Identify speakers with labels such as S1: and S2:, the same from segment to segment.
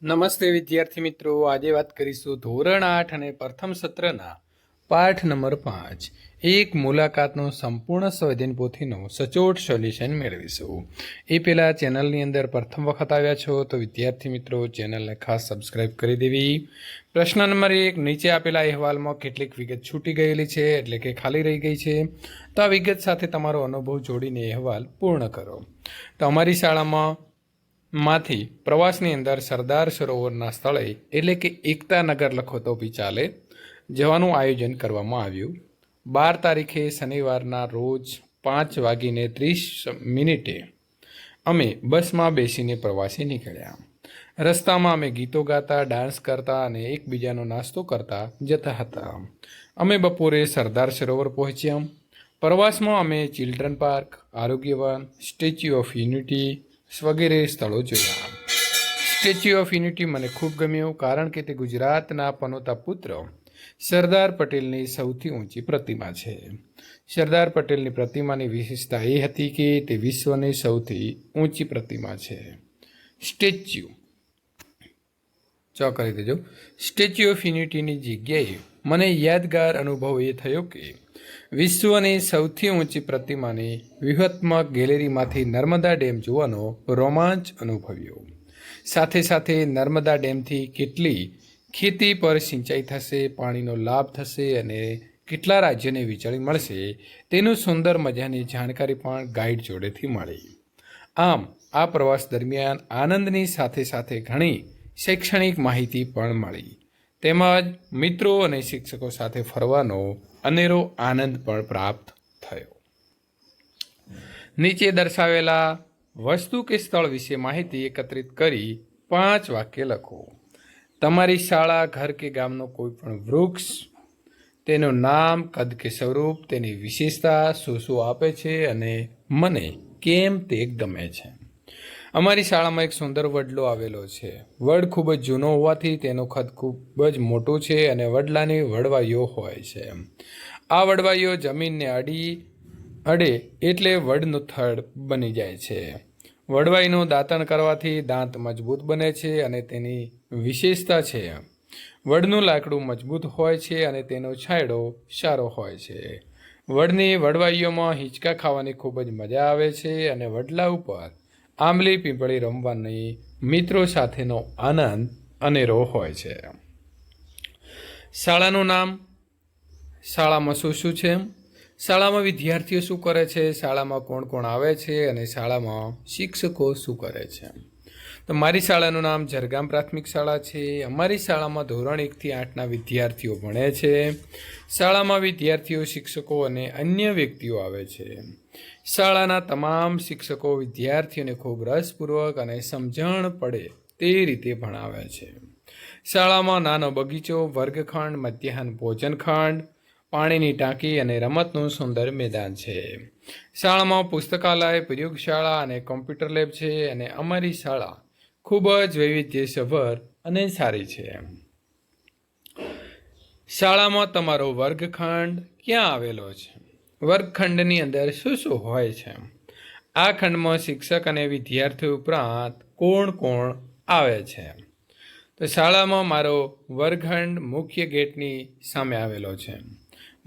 S1: નમસ્તે વિદ્યાર્થી મિત્રો, આજે વાત કરીશું ધોરણ 8 અને પ્રથમ સત્રના પાઠ નંબર 5 એક મુલાકાતનો સંપૂર્ણ સંવેદન પોથીનો સચોટ સોલ્યુશન મેળવીશું. એ પહેલાં ચેનલની અંદર પ્રથમ વખત આવ્યા છો તો વિદ્યાર્થી મિત્રો ચેનલને ખાસ સબસ્ક્રાઇબ કરી દેવી. પ્રશ્ન નંબર 1, નીચે આપેલા અહેવાલમાં કેટલીક વિગત છૂટી ગયેલી છે એટલે કે ખાલી રહી ગઈ છે, તો આ વિગત સાથે તમારો અનુભવ જોડીને અહેવાલ પૂર્ણ કરો. તો અમારી શાળામાં માંથી પ્રવાસની અંદર સરદાર સરોવરના સ્થળે એટલે કે એકતા નગર લખો તો બી ચાલે જવાનું આયોજન કરવામાં આવ્યું. 12 તારીખે શનિવારના રોજ 5:30 અમે બસમાં બેસીને પ્રવાસે નીકળ્યા. રસ્તામાં અમે ગીતો ગાતા, ડાન્સ કરતા અને એકબીજાનો નાસ્તો કરતા જતા હતા. અમે બપોરે સરદાર સરોવર પહોંચ્યા. પ્રવાસમાં અમે children park, Arogyavan, statue of unity વગેરે સ્થળો જોયા. સ્ટેચ્યુ ઓફ યુનિટી મને ખૂબ ગમ્યું કારણ કે તે ગુજરાતના પનોતા પુત્ર સરદાર પટેલની સૌથી ઊંચી પ્રતિમા છે. સરદાર પટેલની પ્રતિમાની વિશેષતા એ હતી કે તે વિશ્વની સૌથી ઊંચી પ્રતિમા છે. કરી દેજો. સ્ટેચ્યુ ઓફ યુનિટીની જગ્યાએ મને યાદગાર અનુભવ એ થયો કે વિશ્વની સૌથી ઊંચી પ્રતિમાની વ્યૂહાત્મક ગેલેરીમાંથી નર્મદા ડેમ જોવાનો રોમાંચ અનુભવ્યો. સાથે સાથે નર્મદા ડેમથી કેટલી ખેતી પર સિંચાઈ થશે, પાણીનો લાભ થશે અને કેટલા રાજ્યને વીજળી મળશે તેનું સુંદર મજાની જાણકારી પણ ગાઈડ જોડેથી મળી. આમ આ પ્રવાસ દરમિયાન આનંદની સાથે સાથે ઘણી શૈક્ષણિક માહિતી પણ મળી. તેમજ મિત્રો અને શિક્ષકો સાથે ફરવાનો અનેરો આનંદ પણ પ્રાપ્ત થયો. નીચે દર્શાવેલા વસ્તુ કે સ્થળ વિશે માહિતી એકત્રિત કરી 5 વાક્ય લખો. તમારી શાળા, ઘર કે ગામનો કોઈ પણ વૃક્ષ, તેનું નામ, કદ કે સ્વરૂપ, તેની વિશેષતા શું શું આપે છે અને મને કેમ તે ગમે છે. અમારી શાળામાં એક સુંદર વડલો આવેલો છે. વડ ખૂબ જ જૂનો હોવાથી તેનું કદ ખૂબ જ મોટું છે અને વડલાની વડવાઈઓ હોય છે. આ વડવાઈઓ જમીનને અડે એટલે વડનું થડ બની જાય છે. વડવાઈનું દાંતણ કરવાથી દાંત મજબૂત બને છે અને તેની વિશેષતા છે વડનું લાકડું મજબૂત હોય છે અને તેનો છાંયડો સારો હોય છે. વડની વડવાઈઓમાં હિંચકા ખાવાની ખૂબ જ મજા આવે છે અને વડલા ઉપર આંબલી પીપળી રમવાની મિત્રો સાથેનો આનંદ અનેરો હોય છે. શાળાનું નામ, શાળામાં શું શું છે, શાળામાં વિદ્યાર્થીઓ શું કરે છે, શાળામાં કોણ કોણ આવે છે અને શાળામાં શિક્ષકો શું કરે છે. તો મારી શાળાનું નામ ઝરગામ પ્રાથમિક શાળા છે. અમારી શાળામાં ધોરણ 1 થી 8ના વિદ્યાર્થીઓ ભણે છે. શાળામાં વિદ્યાર્થીઓ, શિક્ષકો અને અન્ય વ્યક્તિઓ આવે છે. શાળાના તમામ શિક્ષકો વિદ્યાર્થીઓને ખૂબ રસપૂર્વક અને સમજણ પડે તે રીતે ભણાવે છે. શાળામાં નાનો બગીચો, વર્ગખંડ, મધ્યાહન ભોજનખંડ, પાણીની ટાંકી અને રમતનું સુંદર મેદાન છે. શાળામાં પુસ્તકાલય, પ્રયોગશાળા અને કોમ્પ્યુટર લેબ છે અને અમારી શાળા ખૂબ જ વૈવિધ્યસભર અને સારી છે. શાળામાં તમારો વર્ગખંડ ક્યાં આવેલો છે? વર્ગખંડની અંદર શું શું હોય છે? આ ખંડમાં શિક્ષક અને વિદ્યાર્થીઓ ઉપરાંત કોણ કોણ આવે છે? તો શાળામાં મારો વર્ગખંડ મુખ્ય ગેટની સામે આવેલો છે.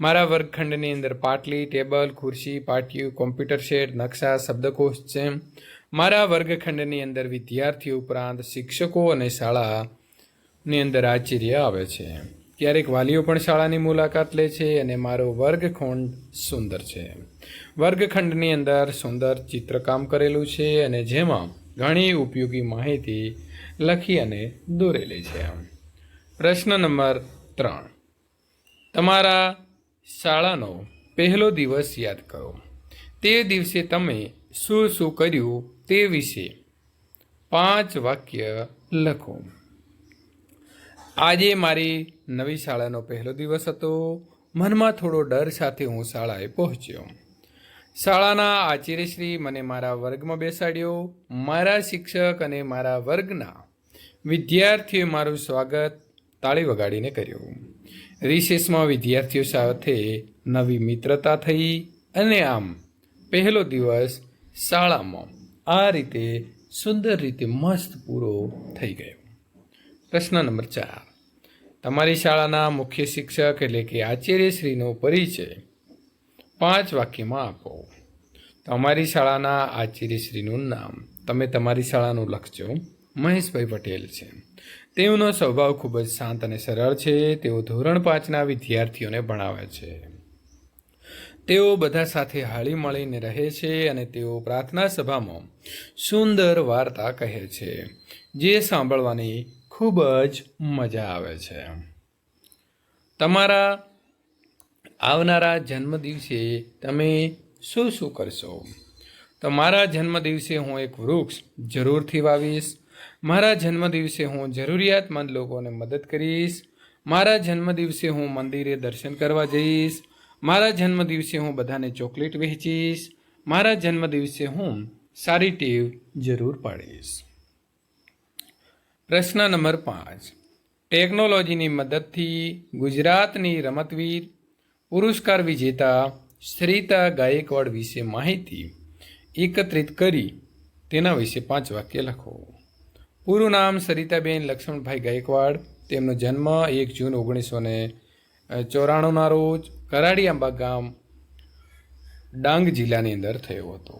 S1: મારા વર્ગખંડની અંદર પાટલી, ટેબલ, ખુરશી, પાટિયું, કોમ્પ્યુટર સેટ, નકશા, શબ્દકોશ છે. મારા વર્ગખંડની અંદર વિદ્યાર્થીઓ ઉપરાંત શિક્ષકો અને શાળાની અંદર આચાર્ય આવે છે. ક્યારેક વાલીઓ પણ શાળાની મુલાકાત લે છે અને મારો વર્ગખંડ સુંદર છે. વર્ગખંડની અંદર સુંદર ચિત્રકામ કરેલું છે અને જેમાં ઘણી ઉપયોગી માહિતી લખી અને દોરેલી છે. પ્રશ્ન નંબર 3, તમારા શાળાનો પહેલો દિવસ યાદ કરો. તે દિવસે તમે શું શું કર્યું તે વિશે 5 વાક્ય લખો. આજે મારી નવી શાળાનો પહેલો દિવસ હતો. મનમાં થોડો ડર સાથે હું શાળાએ પહોંચ્યો. શાળાના આચાર્યશ્રી મને મારા વર્ગમાં બેસાડ્યો. મારા શિક્ષક અને મારા વર્ગના વિદ્યાર્થીઓએ મારું સ્વાગત તાળી વગાડીને કર્યું. રિસેસમાં વિદ્યાર્થીઓ સાથે નવી મિત્રતા થઈ અને આમ પહેલો દિવસ શાળામાં આ રીતે સુંદર રીતે મસ્ત પૂરો થઈ ગયો. પ્રશ્ન નંબર 4, તમારી શાળાના મુખ્ય શિક્ષક એટલે કે આચાર્યશ્રીનો પરિચય 5 વાક્યમાં આપો. તમારી શાળાના આચાર્યશ્રીનું નામ તમે તમારી શાળાનું લખજો. મહેશભાઈ પટેલ છે. તેઓનો સ્વભાવ ખૂબ જ શાંત અને સરળ છે. તેઓ ધોરણ 5ના વિદ્યાર્થીઓને ભણાવે છે. તેઓ બધા સાથે હળી મળીને રહે છે અને તેઓ પ્રાર્થના સભામાં સુંદર વાર્તા કહે છે, જે સાંભળવાની ખૂબ જ મજા આવે છે. તમારા આવનારા જન્મદિવસે તમે શું શું કરશો? તો મારા જન્મદિવસે હું એક વૃક્ષ જરૂરથી વાવીશ. મારા જન્મદિવસે હું જરૂરિયાતમંદ લોકોને મદદ કરીશ. મારા જન્મદિવસે હું મંદિરે દર્શન કરવા જઈશ. મારા જન્મદિવસે હું બધાને ચોકલેટ વહેંચીશ. મારા જન્મદિવસે હું સારી ટેવ જરૂર પાડીશ. પ્રશ્ન નંબર 5, ટેકનોલોજીની મદદથી ગુજરાતની રમતવીર પુરસ્કાર વિજેતા સરિતા ગાયકવાડ વિશે માહિતી એકત્રિત કરી તેના વિશે 5 વાક્ય લખો. પૂરું નામ સરિતાબેન લક્ષ્મણભાઈ ગાયકવાડ. તેમનો જન્મ 1 જૂન 1994ના રોજ કરાડીઆંબા ગામ, ડાંગ જિલ્લાની અંદર થયો હતો.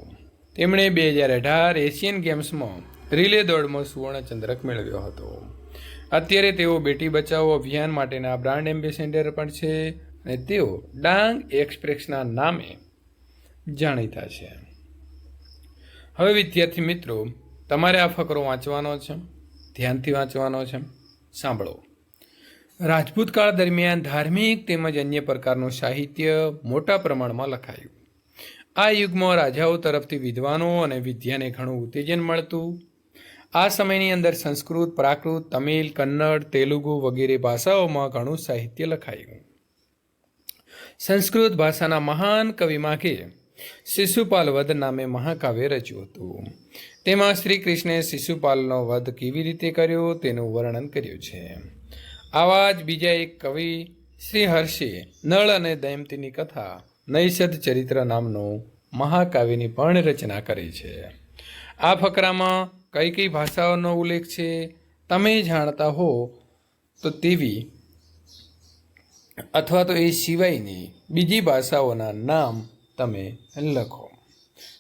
S1: તેમણે 2018 એશિયન ગેમ્સમાં રિલે દોડમાં સુવર્ણચંદ્રક મેળવ્યો હતો. અત્યારે તેઓ બેટી બચાવો અભિયાન માટેના બ્રાન્ડ એમ્બેસેડર પણ છે અને તેઓ ડાંગ એક્સપ્રેસના નામે જાણીતા છે. હવે વિદ્યાર્થી મિત્રો, તમારે આ ફકરો વાંચવાનો છે, ધ્યાનથી વાંચવાનો છે. સાંભળો. રાજપૂત કાળ દરમિયાન ધાર્મિક તેમજ અન્ય પ્રકારનું સાહિત્ય મોટા પ્રમાણમાં લખાયું. આ યુગમાં રાજાઓ તરફથી વિદ્વાનો અને વિદ્યાને ઘણું ઉત્તેજન મળતું. આ સમયની અંદર સંસ્કૃત, પ્રાકૃત, તમિલ, કન્નડ, તેલુગુ વગેરે ભાષાઓમાં ઘણું સાહિત્ય લખાયું. સંસ્કૃત ભાષાના મહાન કવિ માઘે શિશુપાલ વધ નામે મહાકાવ્ય રચ્યું હતું. તેમાં શ્રી કૃષ્ણે શિશુપાલનો વધ કેવી રીતે કર્યો તેનું વર્ણન કર્યું છે. આવા જ બીજા એક કવિ શ્રી હર્ષે નળ અને દમયંતીની કથા નૈષધ ચરિત્ર નામનું મહાકાવ્યની પણ રચના કરી છે. આ ફકરામાં કઈ કઈ ભાષાઓનો ઉલ્લેખ છે તમે જાણતા હો તો તેવી અથવા તો એ સિવાયની બીજી ભાષાઓના નામ તમે લખો.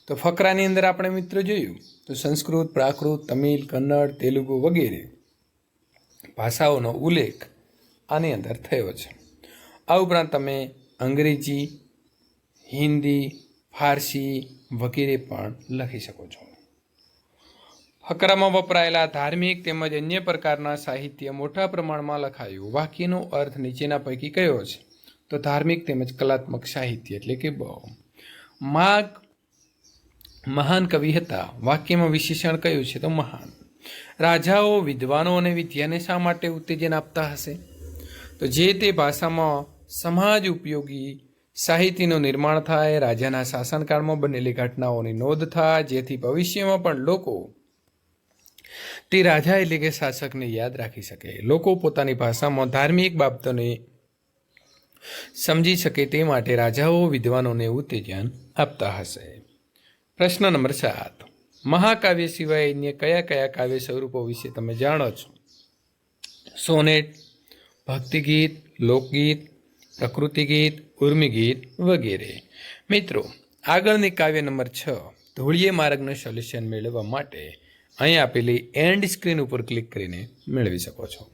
S1: તો ફકરાની અંદર આપણે મિત્રો જોયું તો સંસ્કૃત, પ્રાકૃત, તમિલ, કન્નડ, તેલુગુ વગેરે ભાષાઓનો ઉલ્લેખ આની અંદર થયો છે. આ ઉપરાંત તમે અંગ્રેજી, હિન્દી, ફારસી વગેરે પણ લખી શકો છો. ફકરામાં વપરાયેલા ધાર્મિક તેમજ અન્ય પ્રકારના સાહિત્ય મોટા પ્રમાણમાં લખાયું. વાક્યનો અર્થ નીચેના પૈકી કયો છે? તો ધાર્મિક તેમજ કલાત્મક સાહિત્ય એટલે કે માગ મહાન કવિ હતા. વાક્યમાં વિશેષણ કયું છે? તો મહાન. રાજાઓ વિદ્વાનો અને વિદ્યાને શા માટે ઉત્તેજન આપતા હશે? તો જે તે ભાષામાં સમાજ ઉપયોગી સાહિત્યનું નિર્માણ થાય, રાજાના શાસનકાળમાં બનેલી ઘટનાઓની નોંધ થાય, જેથી ભવિષ્યમાં પણ લોકો તે રાજા એટલે કે શાસકને યાદ રાખી શકે. લોકો પોતાની ભાષામાં ધાર્મિક બાબતોને સમજી શકે તે માટે રાજાઓ વિદ્વાનોને ઉત્તેજન આપતા હશે. પ્રશ્ન નંબર 7, મહાકાવ્ય સિવાય અન્ય કયા કયા કાવ્ય સ્વરૂપો વિશે તમે જાણો છો? સોનેટ, ભક્તિગીત, લોકગીત, પ્રકૃતિ ગીત, ઉર્મી ગીત વગેરે. મિત્રો, આગળની કાવ્ય નંબર 6 ધોળિયે માર્ગનું સોલ્યુશન મેળવવા માટે અહીં આપેલી એન્ડ સ્ક્રીન ઉપર ક્લિક કરીને મેળવી શકો છો.